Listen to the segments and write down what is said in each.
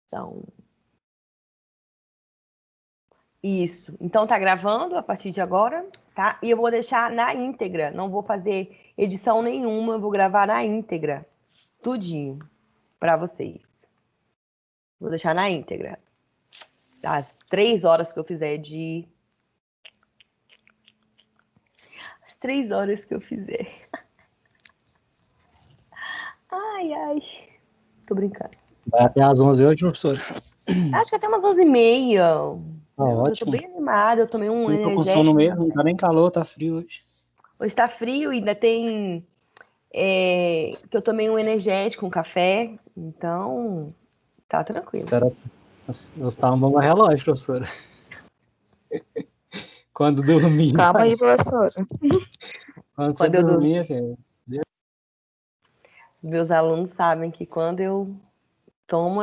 Então, isso. Então, tá gravando a partir de agora, tá? E eu vou deixar na íntegra. Não vou fazer edição nenhuma, eu vou gravar na íntegra. Tudinho. Para vocês. Vou deixar na íntegra. As 3 horas que eu fizer de... As 3 horas que eu fizer. Ai, ai. Tô brincando. Vai até às 11 hoje, professora? Acho que até umas 11h30. Tá Eu tô ótimo. bem animada. Eu tomei um Eu tô com sono energético. mesmo, não tá nem calor, tá frio hoje. Hoje tá frio e ainda tem... que eu tomei um energético, um café. Então, tá tranquilo. Nós estávamos no relógio, professora. Quando dormia. Calma aí, professora. Quando você Quando eu dormi, dormia, gente. meus alunos sabem que quando eu tomo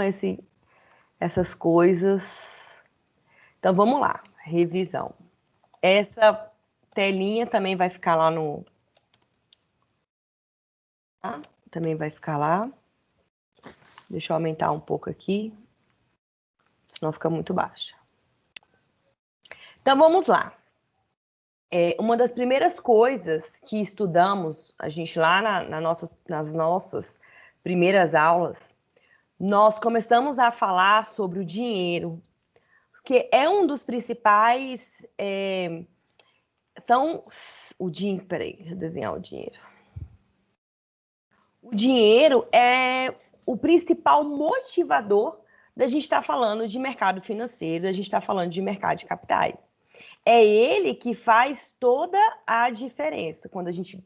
essas coisas... Então, vamos lá. Revisão. Essa telinha também vai ficar lá no... Tá? Também vai ficar lá. Deixa eu aumentar um pouco aqui. Senão fica muito baixa. Então, vamos lá. Uma das primeiras coisas que estudamos, a gente lá nas nossas primeiras aulas, nós começamos a falar sobre o dinheiro, que é um dos principais... Peraí, deixa eu desenhar o dinheiro. O dinheiro é o principal motivador da gente estar falando de mercado financeiro, da gente estar falando de mercado de capitais. É ele que faz toda a diferença. Quando a gente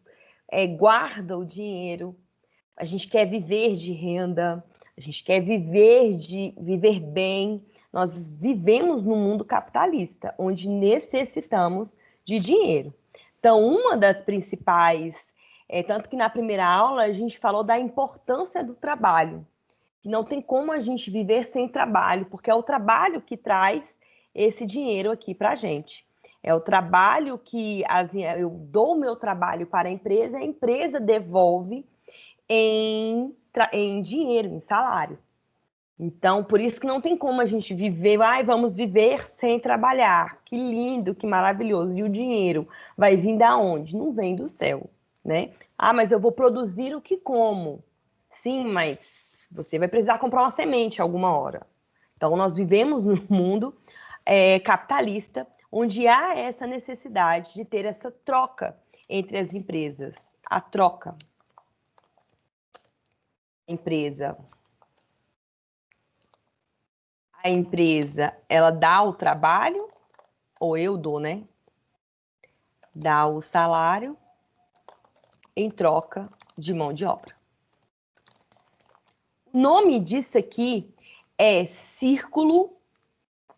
guarda o dinheiro, a gente quer viver de renda, a gente quer viver bem. Nós vivemos num mundo capitalista, onde necessitamos de dinheiro. Então, uma das principais... tanto que na primeira aula a gente falou da importância do trabalho. Que não tem como a gente viver sem trabalho, porque é o trabalho que traz esse dinheiro aqui para a gente. É o trabalho que eu dou o meu trabalho para a empresa devolve em dinheiro, em salário. Então, por isso que não tem como a gente viver, vamos viver sem trabalhar. Que lindo, que maravilhoso. E o dinheiro vai vir da onde? Não vem do céu, né? Mas eu vou produzir o que como. Sim, mas você vai precisar comprar uma semente alguma hora. Então, nós vivemos num mundo capitalista, onde há essa necessidade de ter essa troca entre as empresas. A troca. A empresa, ela dá o trabalho, ou eu dou, né? Dá o salário em troca de mão de obra. O nome disso aqui é círculo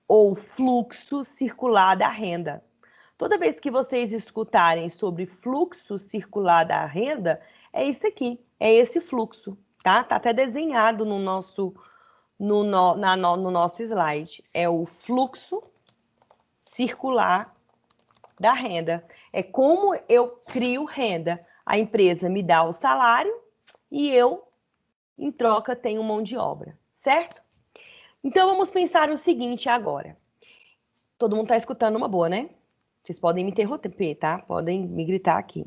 ou fluxo circular da renda. Toda vez que vocês escutarem sobre fluxo circular da renda, é isso aqui, é esse fluxo, tá? Tá até desenhado no nosso slide. É o fluxo circular da renda. É como eu crio renda. A empresa me dá o salário e eu, em troca, tenho mão de obra, certo? Então, vamos pensar o seguinte agora. Todo mundo está escutando uma boa, né? Vocês podem me interromper, tá? Podem me gritar aqui.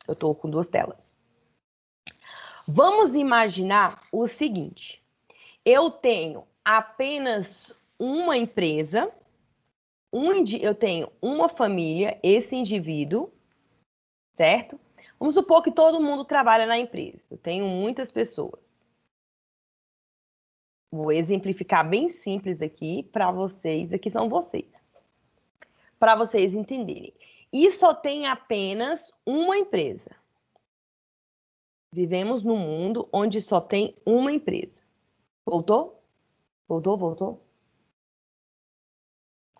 Eu estou com 2 telas. Vamos imaginar o seguinte. Eu tenho apenas uma empresa, eu tenho uma família, esse indivíduo, certo? Vamos supor que todo mundo trabalha na empresa. Eu tenho muitas pessoas. Vou exemplificar bem simples aqui para vocês. Aqui são vocês. Para vocês entenderem. E só tem apenas uma empresa. Vivemos num mundo onde só tem uma empresa. Voltou? Voltou, voltou?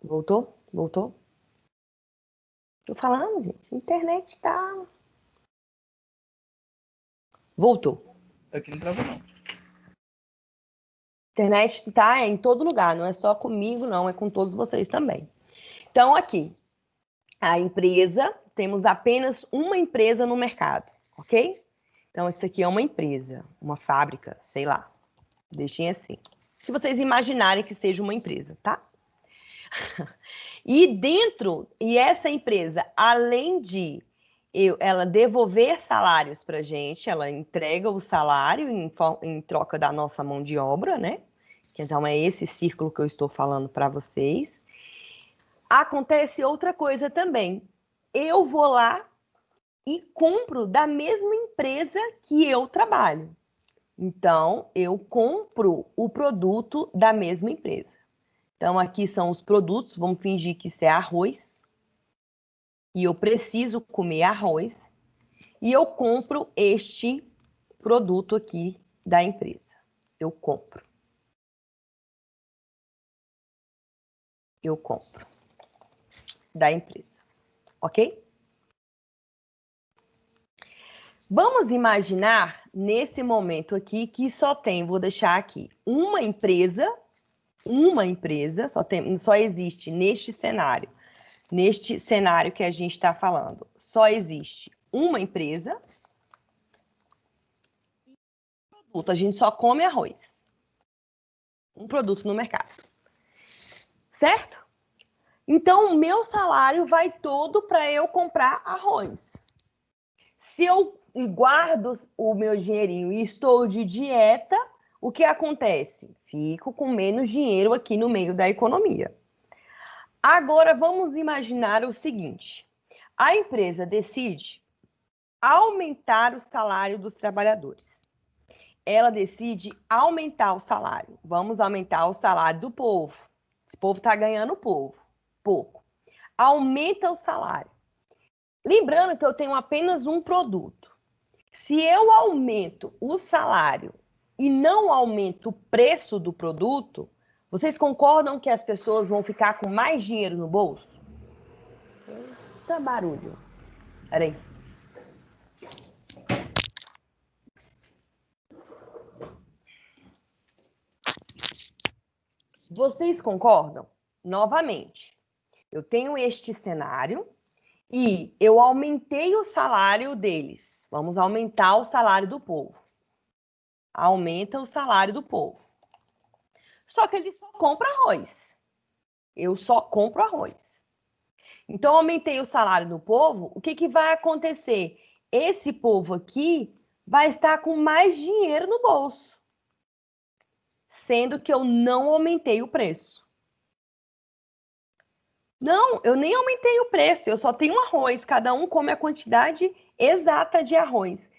Voltou? Voltou? Tô falando, gente. A internet tá... Voltou. Aqui não trava, não. Internet tá em todo lugar, não é só comigo, não, é com todos vocês também. Então, aqui, a empresa, temos apenas uma empresa no mercado, ok? Então, isso aqui é uma empresa, uma fábrica, sei lá. Deixem assim. Se vocês imaginarem que seja uma empresa, tá? E essa empresa, além de ela devolver salários para a gente, ela entrega o salário em troca da nossa mão de obra, né? Então, é esse círculo que eu estou falando para vocês. Acontece outra coisa também. Eu vou lá e compro da mesma empresa que eu trabalho. Então, eu compro o produto da mesma empresa. Então, aqui são os produtos, vamos fingir que isso é arroz. E eu preciso comer arroz. E eu compro este produto aqui da empresa. Eu compro. Eu compro da empresa. Ok? Vamos imaginar nesse momento aqui que só tem, vou deixar aqui, uma empresa, só existe neste cenário que a gente está falando, só existe uma empresa, produto, a gente só come arroz. Um produto no mercado. Certo? Então, o meu salário vai todo para eu comprar arroz. Se eu guardo o meu dinheirinho e estou de dieta, o que acontece? Fico com menos dinheiro aqui no meio da economia. Agora, vamos imaginar o seguinte. A empresa decide aumentar o salário dos trabalhadores. Ela decide aumentar o salário. Vamos aumentar o salário do povo. Esse povo está ganhando pouco. Aumenta o salário. Lembrando que eu tenho apenas um produto. Se eu aumento o salário e não aumento o preço do produto, vocês concordam que as pessoas vão ficar com mais dinheiro no bolso? Eita barulho. Peraí. Vocês concordam? Novamente, eu tenho este cenário e eu aumentei o salário deles. Vamos aumentar o salário do povo. Aumenta o salário do povo. Só que ele só compra arroz. Eu só compro arroz. Então, aumentei o salário do povo, o que vai acontecer? Esse povo aqui vai estar com mais dinheiro no bolso, sendo que eu não aumentei o preço. Não, eu nem aumentei o preço, eu só tenho arroz, cada um come a quantidade exata de arroz.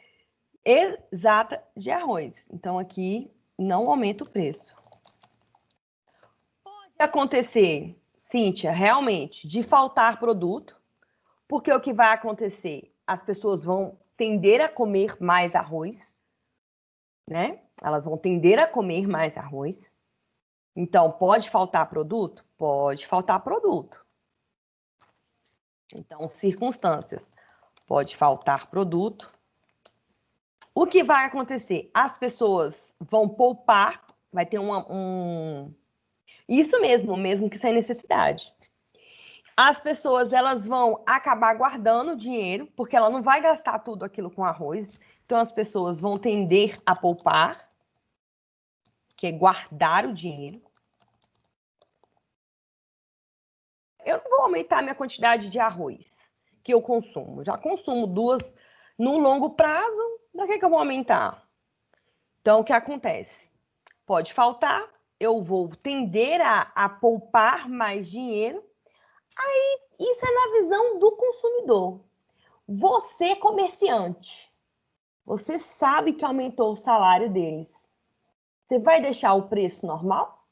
Exata de arroz. Então, aqui não aumenta o preço. Pode acontecer, Cíntia, realmente, de faltar produto, porque o que vai acontecer? As pessoas vão tender a comer mais arroz, né? Elas vão tender a comer mais arroz. Então, pode faltar produto? Pode faltar produto. Então, circunstâncias. Pode faltar produto. O que vai acontecer? As pessoas vão poupar, vai ter Isso mesmo que sem necessidade. As pessoas, elas vão acabar guardando dinheiro, porque ela não vai gastar tudo aquilo com arroz. Então, as pessoas vão tender a poupar, que é guardar o dinheiro. Eu não vou aumentar a minha quantidade de arroz que eu consumo. Já consumo 2 no longo prazo, da que eu vou aumentar? Então, o que acontece? Pode faltar, eu vou tender a poupar mais dinheiro. Aí, isso é na visão do consumidor. Você, comerciante, você sabe que aumentou o salário deles. Você vai deixar o preço normal?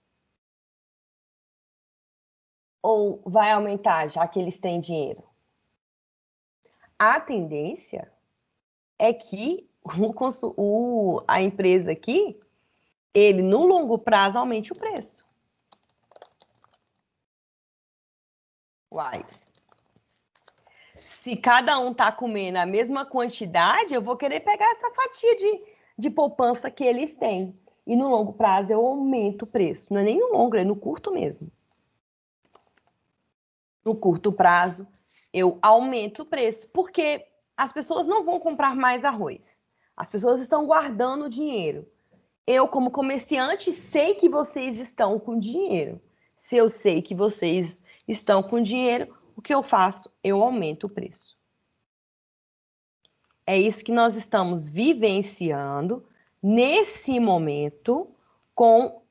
Ou vai aumentar, já que eles têm dinheiro? A tendência é que a empresa aqui, ele no longo prazo aumente o preço. Uai. Se cada um tá comendo a mesma quantidade, eu vou querer pegar essa fatia de poupança que eles têm. E no longo prazo eu aumento o preço. Não é nem no longo, é no curto mesmo. No curto prazo, eu aumento o preço, porque as pessoas não vão comprar mais arroz. As pessoas estão guardando dinheiro. Eu, como comerciante, sei que vocês estão com dinheiro. Se eu sei que vocês estão com dinheiro, o que eu faço? Eu aumento o preço. É isso que nós estamos vivenciando nesse momento com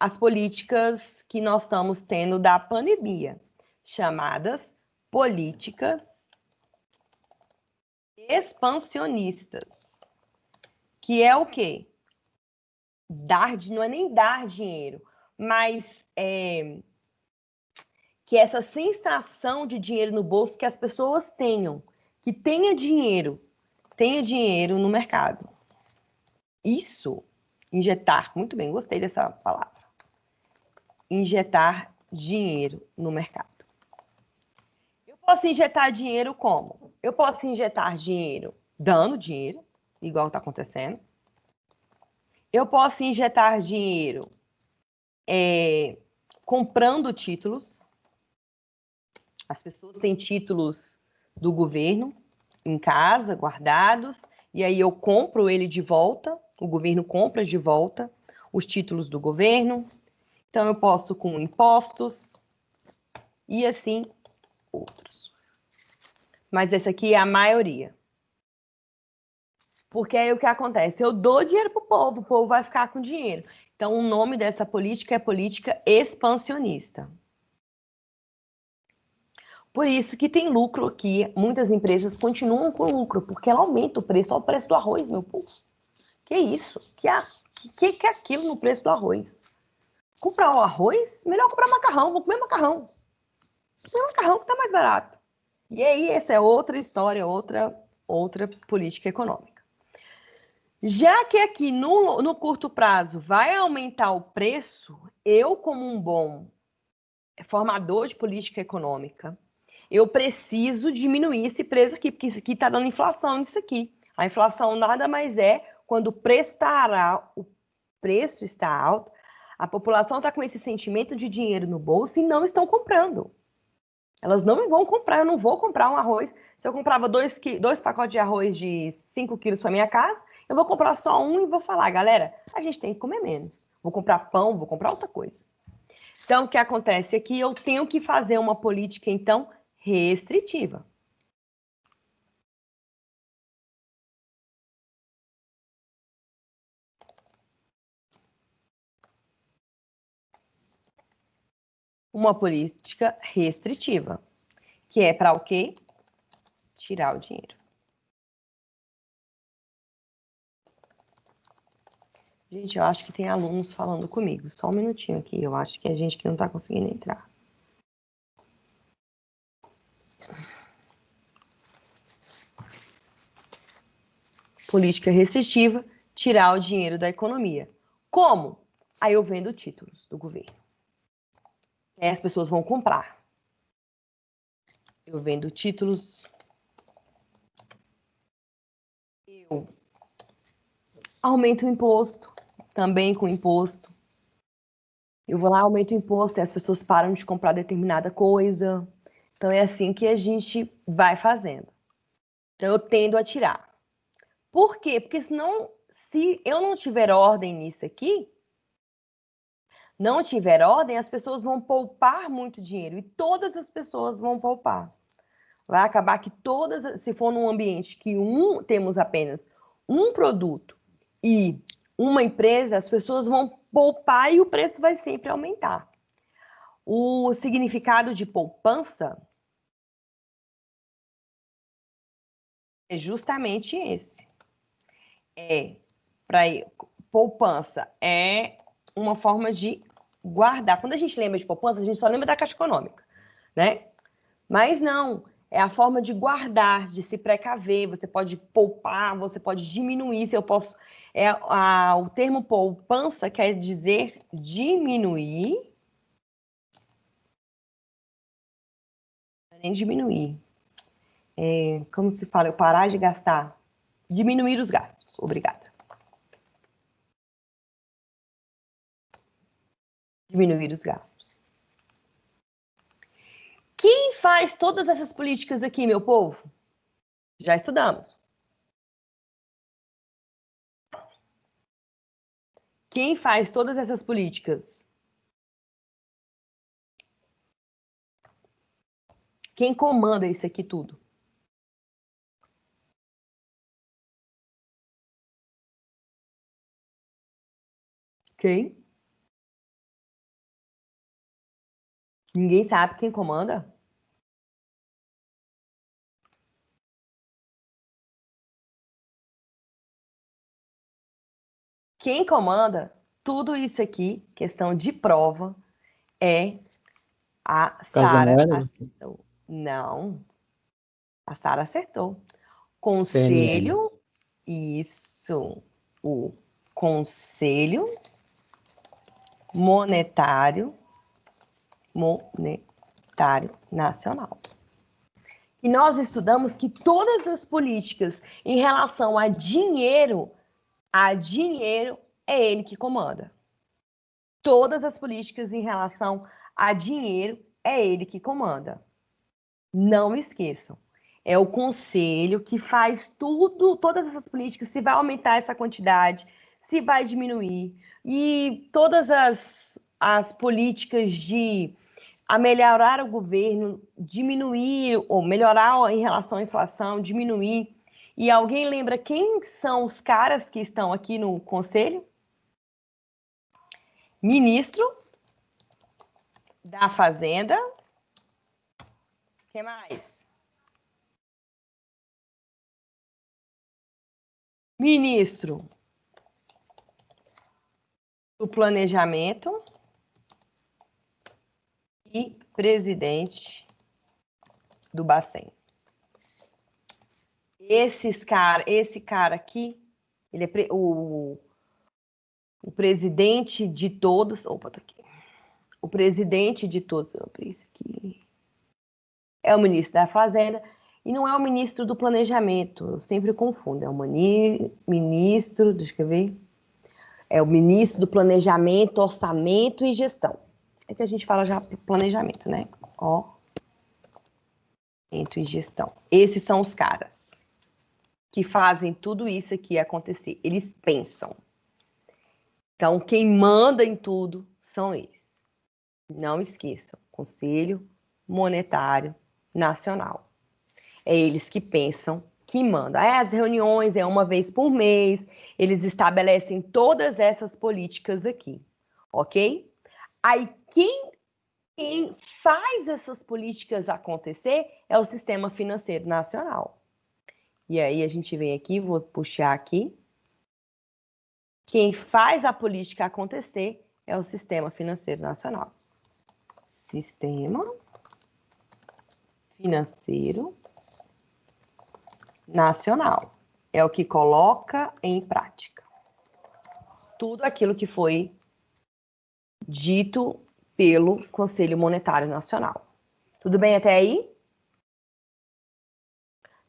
as políticas que nós estamos tendo da pandemia, chamadas políticas expansionistas, que é o quê? Não é nem dar dinheiro, mas que essa sensação de dinheiro no bolso que as pessoas tenham, que tenha dinheiro no mercado. Isso, injetar, muito bem, gostei dessa palavra. Injetar dinheiro no mercado. Eu posso injetar dinheiro como? Eu posso injetar dinheiro dando dinheiro, igual está acontecendo. Eu posso injetar dinheiro comprando títulos. As pessoas têm títulos do governo em casa, guardados, e aí eu compro ele de volta, o governo compra de volta os títulos do governo. Então eu posso com impostos e assim outros. Mas essa aqui é a maioria. Porque aí o que acontece? Eu dou dinheiro para o povo vai ficar com dinheiro. Então o nome dessa política é política expansionista. Por isso que tem lucro aqui. Muitas empresas continuam com lucro, porque ela aumenta o preço. Olha o preço do arroz, meu povo. Que isso? Que é aquilo no preço do arroz? Comprar o arroz? Melhor comprar macarrão. Vou comer macarrão. Vou comer macarrão que tá mais barato. E aí, essa é outra história, outra política econômica. Já que aqui no curto prazo vai aumentar o preço, eu, como um bom formador de política econômica, eu preciso diminuir esse preço aqui, porque isso aqui está dando inflação nisso aqui. A inflação nada mais é quando o preço está alto, a população está com esse sentimento de dinheiro no bolso e não estão comprando. Elas não vão comprar, eu não vou comprar um arroz. Se eu comprava dois pacotes de arroz de 5 quilos para minha casa, eu vou comprar só um e vou falar, galera, a gente tem que comer menos. Vou comprar pão, vou comprar outra coisa. Então, o que acontece é que eu tenho que fazer uma política, então, restritiva. Uma política restritiva, que é para o quê? Tirar o dinheiro. Gente, eu acho que tem alunos falando comigo. Só um minutinho aqui. Eu acho que é gente que não está conseguindo entrar. Política restritiva, tirar o dinheiro da economia. Como? Aí eu vendo títulos do governo. Aí as pessoas vão comprar. Eu vendo títulos. Eu aumento o imposto. Também com imposto. Eu vou lá, aumento o imposto e as pessoas param de comprar determinada coisa. Então é assim que a gente vai fazendo. Então eu tendo a tirar. Por quê? Porque senão, se eu não tiver ordem nisso aqui, não tiver ordem, as pessoas vão poupar muito dinheiro e todas as pessoas vão poupar. Vai acabar que todas, se for num ambiente que temos apenas um produto e uma empresa, as pessoas vão poupar e o preço vai sempre aumentar. O significado de poupança é justamente esse. Poupança é uma forma de guardar. Quando a gente lembra de poupança, a gente só lembra da Caixa Econômica, né? Mas não, é a forma de guardar, de se precaver. Você pode poupar, você pode diminuir. Se eu posso, o termo poupança quer dizer diminuir, nem diminuir. Como se fala? Eu parar de gastar, diminuir os gastos. Obrigada. Diminuir os gastos. Quem faz todas essas políticas aqui, meu povo? Já estudamos. Quem faz todas essas políticas? Quem comanda isso aqui tudo? Quem? Ninguém sabe quem comanda? Quem comanda tudo isso aqui, questão de prova, é a Por causa da Sara moeda? acertou. Não, a Sara acertou. CNN. Conselho, isso, o Conselho Monetário Nacional. E nós estudamos que todas as políticas em relação a dinheiro é ele que comanda. Todas as políticas em relação a dinheiro é ele que comanda. Não esqueçam. É o conselho que faz tudo, todas essas políticas, se vai aumentar essa quantidade, se vai diminuir. E todas as políticas de melhorar o governo, diminuir ou melhorar em relação à inflação, diminuir. E alguém lembra quem são os caras que estão aqui no conselho? Ministro da Fazenda. O que mais? Ministro do Planejamento e presidente do Bacen. Esse cara aqui, ele é o presidente de todos. Opa, tá aqui. O presidente de todos. Isso aqui é o ministro da Fazenda e não é o ministro do Planejamento. Eu sempre confundo. É o ministro, deixa eu ver. É o ministro do Planejamento, Orçamento e Gestão. É que a gente fala já planejamento, né? Orçamento e Gestão. Esses são os caras que fazem tudo isso aqui acontecer. Eles pensam. Então, quem manda em tudo são eles. Não esqueçam, Conselho Monetário Nacional. É eles que pensam, que mandam. As reuniões é uma vez por mês, eles estabelecem todas essas políticas aqui, ok? Aí, quem faz essas políticas acontecer é o Sistema Financeiro Nacional. E aí, a gente vem aqui, vou puxar aqui. Quem faz a política acontecer é o Sistema Financeiro Nacional. Sistema Financeiro Nacional. É o que coloca em prática tudo aquilo que foi dito pelo Conselho Monetário Nacional. Tudo bem até aí?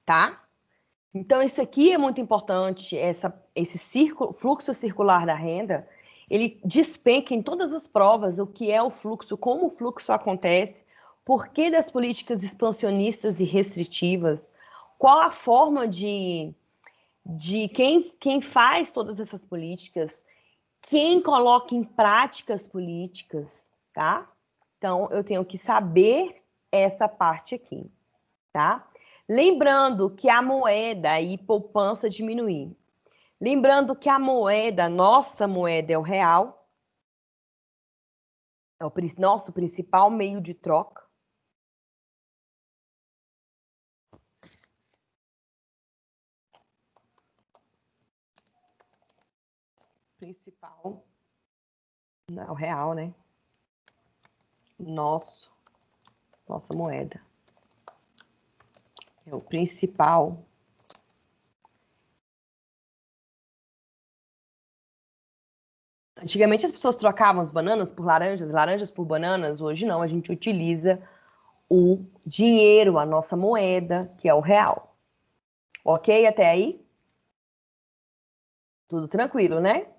Tá? Então, isso aqui é muito importante, esse fluxo circular da renda, ele despenca em todas as provas o que é o fluxo, como o fluxo acontece, por que das políticas expansionistas e restritivas, qual a forma de quem faz todas essas políticas, quem coloca em prática as políticas, tá? Então, eu tenho que saber essa parte aqui, tá? Lembrando que a moeda e poupança diminuir. Lembrando que a moeda, nossa moeda é o real, é o nosso principal meio de troca. Principal, não é o real, né? Nossa moeda. É o principal. Antigamente as pessoas trocavam as bananas por laranjas, laranjas por bananas. Hoje não, a gente utiliza o dinheiro, a nossa moeda, que é o real. Ok até aí? Tudo tranquilo, né?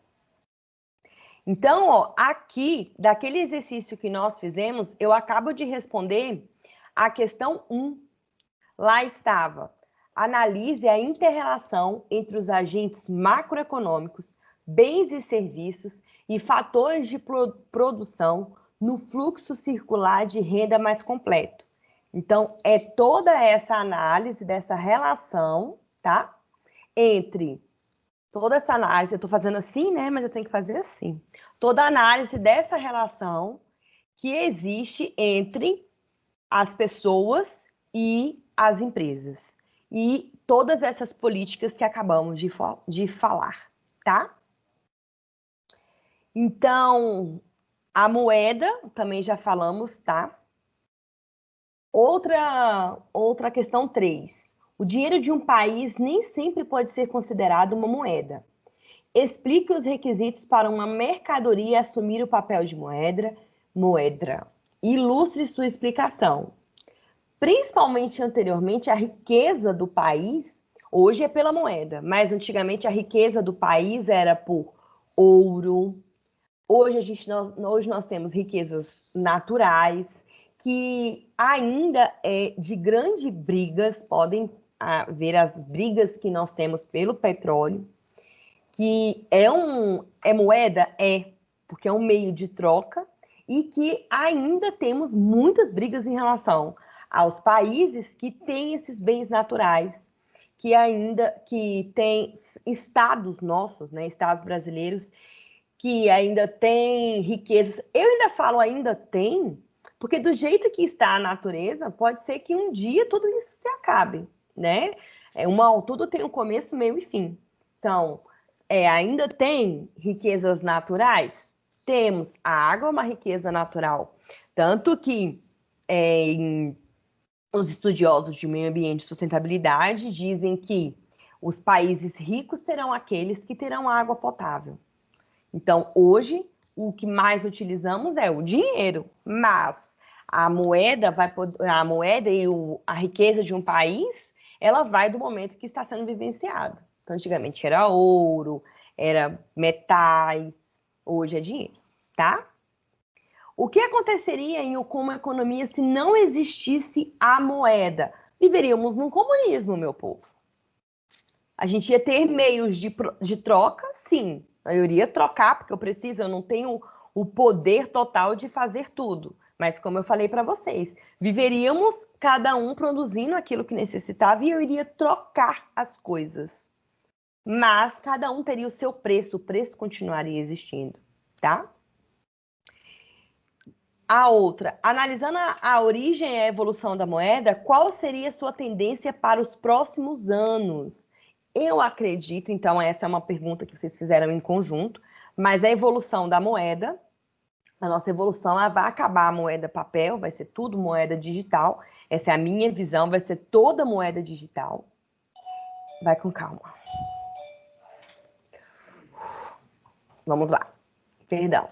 Então, ó, aqui, daquele exercício que nós fizemos, eu acabo de responder a questão 1. Lá estava: analise a inter-relação entre os agentes macroeconômicos bens e serviços e fatores de produção no fluxo circular de renda mais completo. Então, é toda essa análise dessa relação, tá? Entre toda essa análise, eu estou fazendo assim, né? Mas eu tenho que fazer assim. Toda a análise dessa relação que existe entre as pessoas e as empresas. E todas essas políticas que acabamos de falar, tá? Então, a moeda, também já falamos, tá? Outra questão 3. O dinheiro de um país nem sempre pode ser considerado uma moeda. Explique os requisitos para uma mercadoria assumir o papel de moeda. Ilustre sua explicação. Principalmente anteriormente, a riqueza do país, hoje é pela moeda, mas antigamente a riqueza do país era por ouro. Hoje nós temos riquezas naturais, que ainda é de grandes brigas, podem ver as brigas que nós temos pelo petróleo, que é moeda? É, porque é um meio de troca, e que ainda temos muitas brigas em relação aos países que têm esses bens naturais, que tem estados nossos, né, estados brasileiros, que ainda têm riquezas. Eu ainda falo ainda tem, porque do jeito que está a natureza, pode ser que um dia tudo isso se acabe, né? Tudo tem um começo, meio e fim. Então, ainda tem riquezas naturais? Temos. A água é uma riqueza natural. Tanto que os estudiosos de meio ambiente e sustentabilidade dizem que os países ricos serão aqueles que terão água potável. Então, hoje, o que mais utilizamos é o dinheiro, mas a moeda e a riqueza de um país, ela vai do momento que está sendo vivenciado. Então, antigamente era ouro, era metais, hoje é dinheiro, tá? O que aconteceria com uma economia se não existisse a moeda? Viveríamos num comunismo, meu povo. A gente ia ter meios de troca, sim. Eu iria trocar, porque eu não tenho o poder total de fazer tudo. Mas, como eu falei para vocês, viveríamos cada um produzindo aquilo que necessitava e eu iria trocar as coisas. Mas cada um teria o seu preço, o preço continuaria existindo, tá? A outra, analisando a origem e a evolução da moeda, qual seria a sua tendência para os próximos anos? Eu acredito, então essa é uma pergunta que vocês fizeram em conjunto, mas a evolução da moeda, a nossa evolução, ela vai acabar a moeda papel, vai ser tudo moeda digital. Essa é a minha visão, vai ser toda moeda digital. Vai com calma. Vamos lá. Perdão.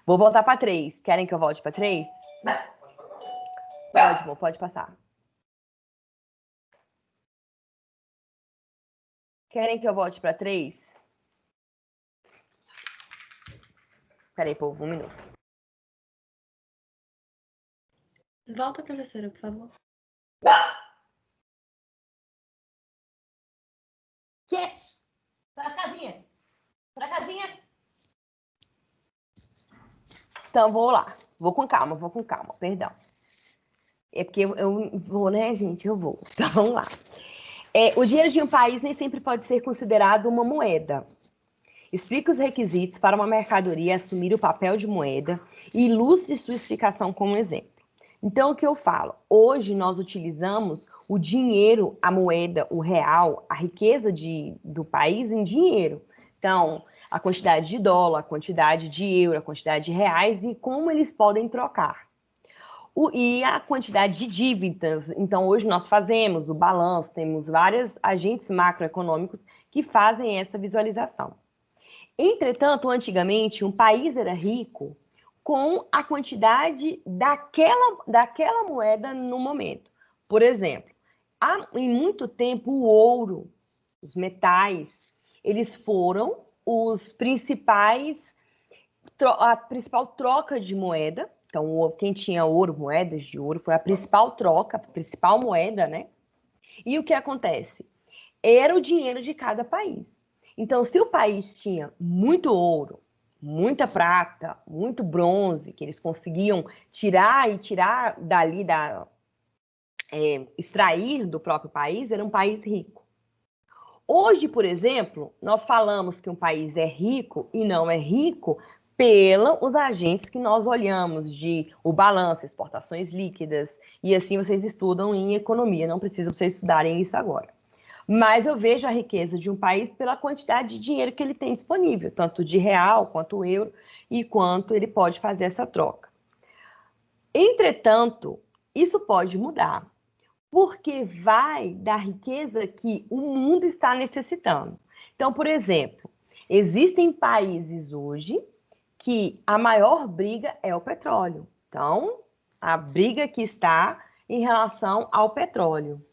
Vou voltar para 3. Querem que eu volte para 3? Pode, amor, pode passar. Querem que eu volte para 3? Peraí, povo, um minuto. Volta, professora, por favor. Quieto! Pra casinha! Pra casinha! Então, vou lá. Vou com calma, perdão. É porque eu vou, né, gente? Eu vou. Então, vamos lá. O dinheiro de um país nem sempre pode ser considerado uma moeda. Explique os requisitos para uma mercadoria assumir o papel de moeda e ilustre sua explicação com um exemplo. Então, o que eu falo? Hoje, nós utilizamos o dinheiro, a moeda, o real, a riqueza do país em dinheiro. Então, a quantidade de dólar, a quantidade de euro, a quantidade de reais e como eles podem trocar. E a quantidade de dívidas. Então, hoje nós fazemos o balanço, temos vários agentes macroeconômicos que fazem essa visualização. Entretanto, antigamente, um país era rico com a quantidade daquela moeda no momento. Por exemplo, em muito tempo, o ouro, os metais, eles foram a principal troca de moeda. Então, quem tinha ouro, moedas de ouro, foi a principal troca, a principal moeda, né? E o que acontece? Era o dinheiro de cada país. Então, se o país tinha muito ouro, muita prata, muito bronze, que eles conseguiam tirar dali, extrair do próprio país, era um país rico. Hoje, por exemplo, nós falamos que um país é rico e não é rico pelos agentes que nós olhamos, de o balanço, exportações líquidas, e assim vocês estudam em economia, não precisa vocês estudarem isso agora. Mas eu vejo a riqueza de um país pela quantidade de dinheiro que ele tem disponível, tanto de real quanto euro, e quanto ele pode fazer essa troca. Entretanto, isso pode mudar, porque vai da riqueza que o mundo está necessitando. Então, por exemplo, existem países hoje que a maior briga é o petróleo. Então, a briga que está em relação ao petróleo.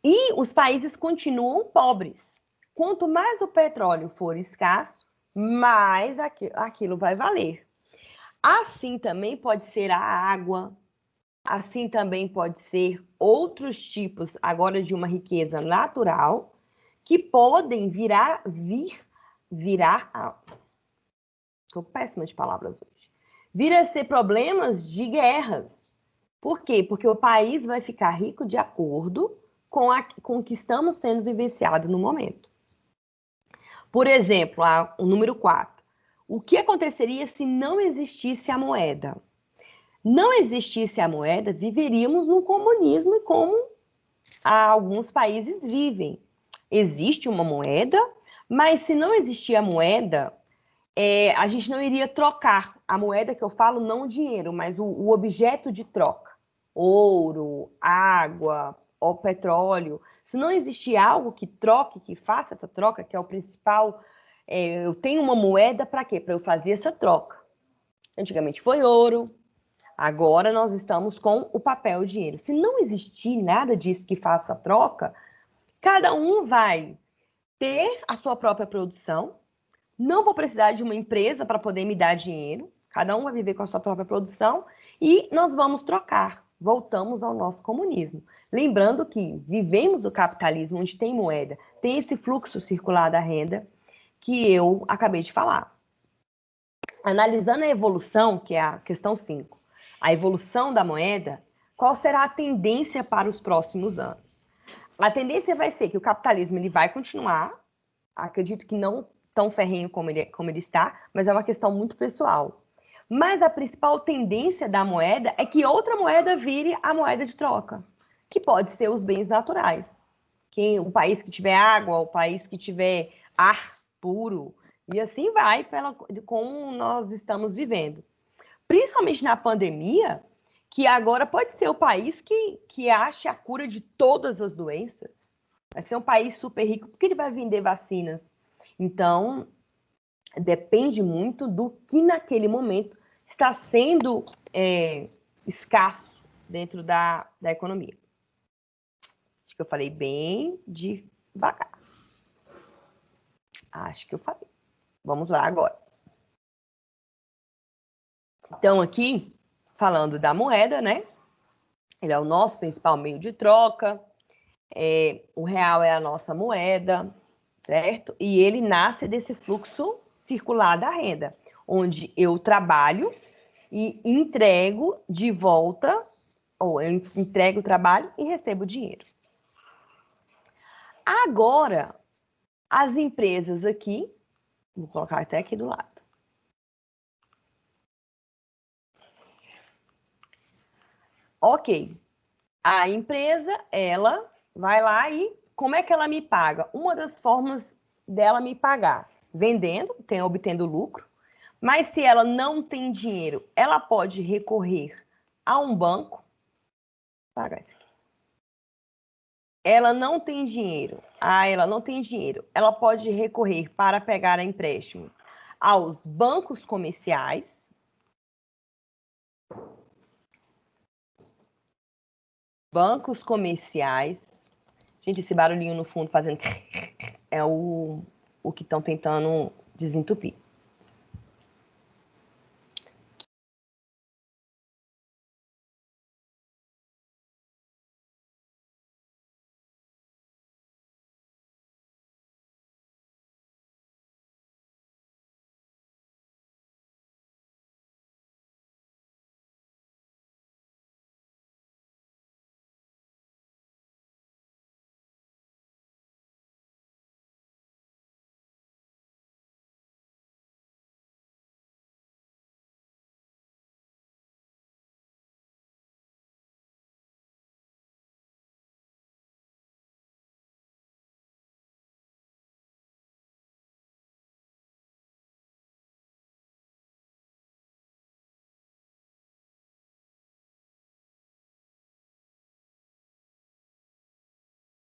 E os países continuam pobres. Quanto mais o petróleo for escasso, mais aquilo vai valer. Assim também pode ser a água, assim também pode ser outros tipos agora de uma riqueza natural que podem estou péssima de palavras hoje. Vir a ser problemas de guerras. Por quê? Porque o país vai ficar rico de acordo com o que estamos sendo vivenciados no momento. Por exemplo, o número 4. O que aconteceria se não existisse a moeda? Não existisse a moeda, viveríamos no comunismo, como alguns países vivem. Existe uma moeda, mas se não existir a moeda, a gente não iria trocar. A moeda que eu falo, não o dinheiro, mas o objeto de troca. Ouro, água, ou petróleo. Se não existir algo que troque, que faça essa troca, que é o principal, eu tenho uma moeda para quê? Para eu fazer essa troca. Antigamente foi ouro, agora nós estamos com o papel e o dinheiro. Se não existir nada disso que faça a troca, cada um vai ter a sua própria produção, não vou precisar de uma empresa para poder me dar dinheiro, cada um vai viver com a sua própria produção e nós vamos trocar. Voltamos ao nosso comunismo. Lembrando que vivemos o capitalismo onde tem moeda, tem esse fluxo circular da renda que eu acabei de falar. Analisando a evolução, que é a questão 5, a evolução da moeda, qual será a tendência para os próximos anos? A tendência vai ser que o capitalismo ele vai continuar, acredito que não tão ferrenho como ele está, mas é uma questão muito pessoal. Mas a principal tendência da moeda é que outra moeda vire a moeda de troca, que pode ser os bens naturais. O país que tiver água, o país que tiver ar puro, e assim vai como nós estamos vivendo. Principalmente na pandemia, que agora pode ser o país que ache a cura de todas as doenças. Vai ser um país super rico, porque ele vai vender vacinas. Então, depende muito do que naquele momento está sendo escasso dentro da economia. Acho que eu falei bem devagar. Acho que eu falei. Vamos lá agora. Então, aqui, falando da moeda, né? Ele é o nosso principal meio de troca. O real é a nossa moeda, certo? E ele nasce desse fluxo circular da renda, onde eu trabalho e entrego de volta, ou eu entrego o trabalho e recebo dinheiro. Agora, as empresas aqui, vou colocar até aqui do lado. Ok, a empresa, ela vai lá e como é que ela me paga? Uma das formas dela me pagar, vendendo, obtendo lucro, mas se ela não tem dinheiro, ela pode recorrer a um banco, pagar isso aqui. Ela não tem dinheiro, ela pode recorrer para pegar empréstimos aos bancos comerciais, gente, esse barulhinho no fundo fazendo é o que estão tentando desentupir.